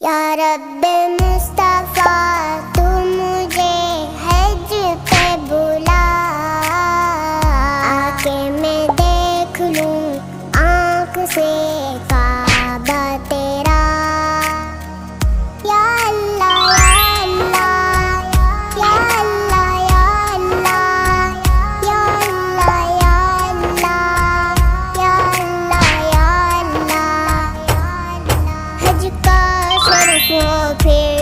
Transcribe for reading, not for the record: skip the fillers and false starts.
या रब्बे मुस्तफा तू मुझे हज पे बुला, आके मैं देख लूं आँख से काबा तेरा। या अल्लाह या अल्लाह या अल्लाह या अल्लाह या अल्लाह या अल्लाह या अल्लाह या अल्लाह या अल्लाह। हज का शरफ हो फिर